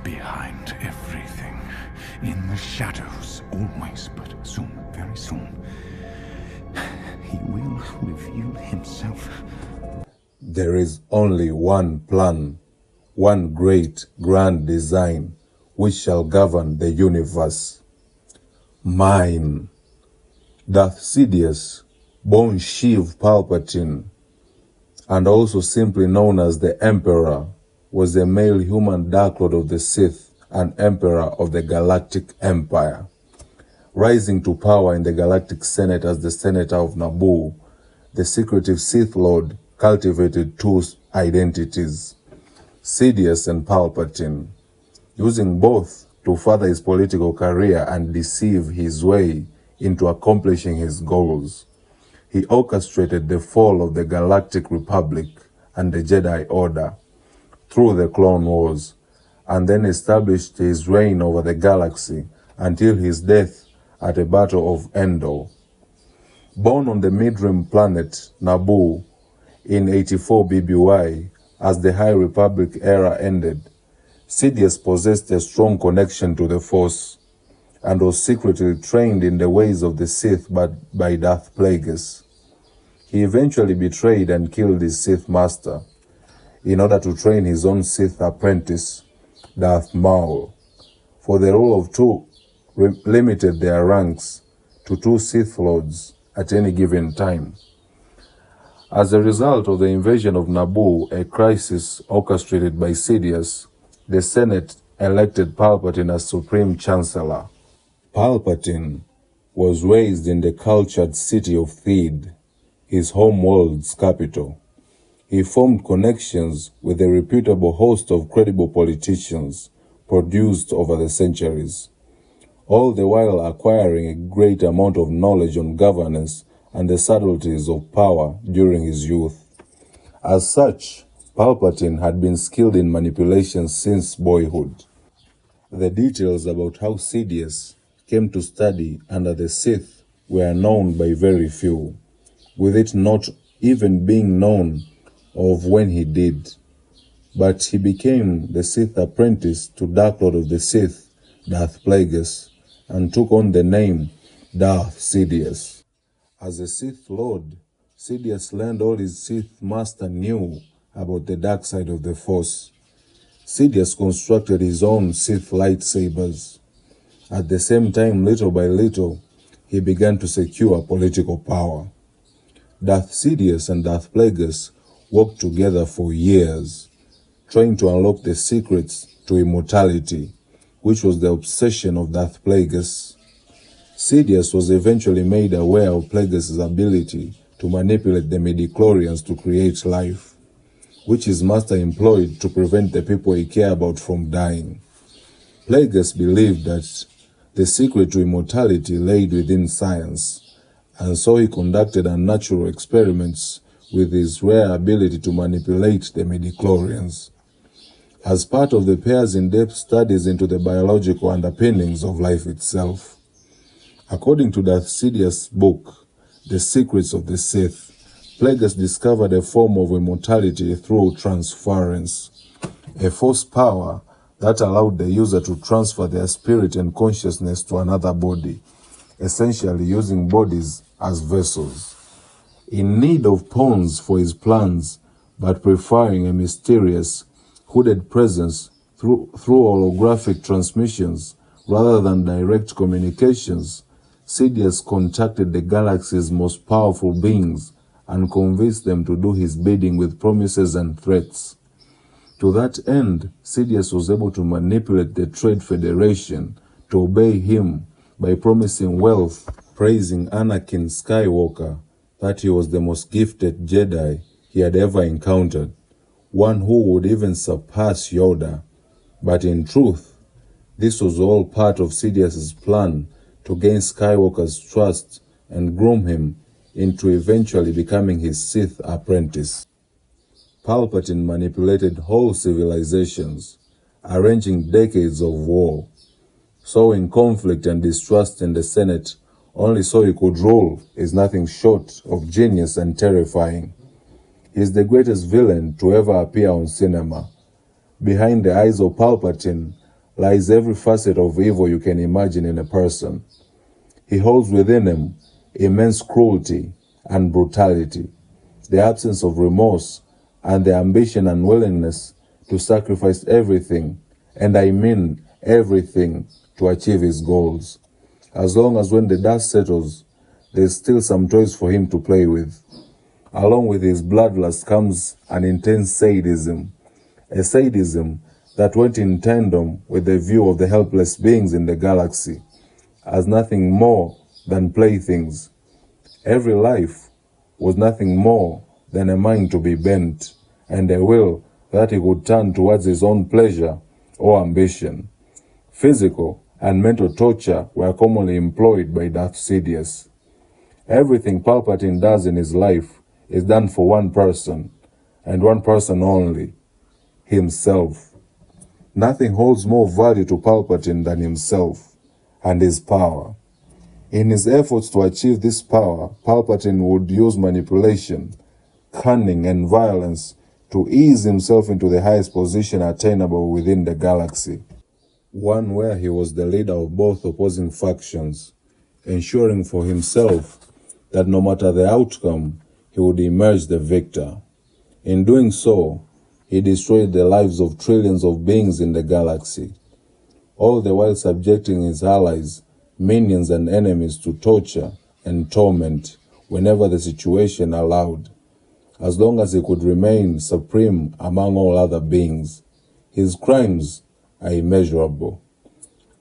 behind everything, in the shadows, always, but soon, very soon, he will reveal himself. There is only one plan, one great grand design, which shall govern the universe. Mine. Darth Sidious, born Sheev Palpatine, and also simply known as the Emperor, was a male human Dark Lord of the Sith and Emperor of the Galactic Empire. Rising to power in the Galactic Senate as the Senator of Naboo, the secretive Sith Lord cultivated two identities, Sidious and Palpatine, using both to further his political career and deceive his way into accomplishing his goals. He orchestrated the fall of the Galactic Republic and the Jedi Order through the Clone Wars, and then established his reign over the galaxy until his death at the Battle of Endor. Born on the mid-rim planet Naboo in 84 BBY, as the High Republic era ended, Sidious possessed a strong connection to the Force and was secretly trained in the ways of the Sith by Darth Plagueis. He eventually betrayed and killed his Sith master in order to train his own Sith apprentice, Darth Maul, for the rule of two limited their ranks to 2 Sith Lords at any given time. As a result of the invasion of Naboo, a crisis orchestrated by Sidious, the Senate elected Palpatine as Supreme Chancellor. Palpatine was raised in the cultured city of Theed, his homeworld's capital. He formed connections with a reputable host of credible politicians produced over the centuries, all the while acquiring a great amount of knowledge on governance and the subtleties of power during his youth. As such, Palpatine had been skilled in manipulation since boyhood. The details about how Sidious came to study under the Sith were known by very few, with it not even being known of when he did. But he became the Sith apprentice to Dark Lord of the Sith, Darth Plagueis, and took on the name Darth Sidious. As a Sith Lord, Sidious learned all his Sith master knew about the dark side of the Force. Sidious constructed his own Sith lightsabers. At the same time, little by little, he began to secure political power. Darth Sidious and Darth Plagueis worked together for years, trying to unlock the secrets to immortality, which was the obsession of Darth Plagueis. Sidious was eventually made aware of Plagueis' ability to manipulate the midichlorians to create life, which his master employed to prevent the people he cared about from dying. Plagueis believed that the secret to immortality lay within science, and so he conducted unnatural experiments with his rare ability to manipulate the midichlorians. As part of the pair's in-depth studies into the biological underpinnings of life itself. According to Darth Sidious' book, The Secrets of the Sith, Plagueis discovered a form of immortality through transference, a force power that allowed the user to transfer their spirit and consciousness to another body, essentially using bodies as vessels. In need of pawns for his plans, but preferring a mysterious, hooded presence through holographic transmissions rather than direct communications, Sidious contacted the galaxy's most powerful beings and convinced them to do his bidding with promises and threats. To that end, Sidious was able to manipulate the Trade Federation to obey him by promising wealth, praising Anakin Skywalker that he was the most gifted Jedi he had ever encountered, one who would even surpass Yoda. But in truth, this was all part of Sidious's plan to gain Skywalker's trust and groom him into eventually becoming his Sith apprentice. Palpatine manipulated whole civilizations, arranging decades of war, sowing conflict and distrust in the Senate only so he could rule is nothing short of genius and terrifying. He is the greatest villain to ever appear on cinema. Behind the eyes of Palpatine lies every facet of evil you can imagine in a person. He holds within him immense cruelty and brutality, the absence of remorse, and the ambition and willingness to sacrifice everything, and I mean everything, to achieve his goals. As long as when the dust settles, there's still some toys for him to play with. Along with his bloodlust comes an intense sadism, a sadism that went in tandem with the view of the helpless beings in the galaxy as nothing more than playthings. Every life was nothing more than a mind to be bent, and a will that he could turn towards his own pleasure or ambition. Physical and mental torture were commonly employed by Darth Sidious. Everything Palpatine does in his life is done for one person, and one person only, himself. Nothing holds more value to Palpatine than himself and his power. In his efforts to achieve this power, Palpatine would use manipulation, cunning, and violence to ease himself into the highest position attainable within the galaxy, one where he was the leader of both opposing factions, ensuring for himself that no matter the outcome, he would emerge the victor. In doing so, he destroyed the lives of trillions of beings in the galaxy, all the while subjecting his allies, minions, and enemies to torture and torment whenever the situation allowed. As long as he could remain supreme among all other beings, his crimes are immeasurable.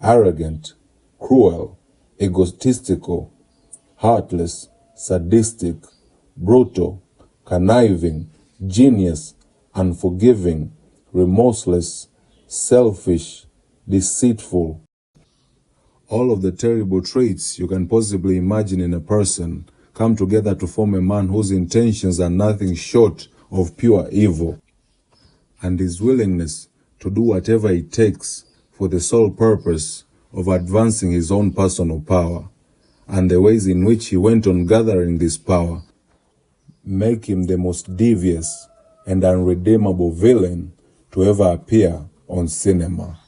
Arrogant, cruel, egotistical, heartless, sadistic, brutal, conniving, genius, unforgiving, remorseless, selfish, deceitful. All of the terrible traits you can possibly imagine in a person come together to form a man whose intentions are nothing short of pure evil, and his willingness to do whatever it takes for the sole purpose of advancing his own personal power, and the ways in which he went on gathering this power make him the most devious and unredeemable villain to ever appear on cinema.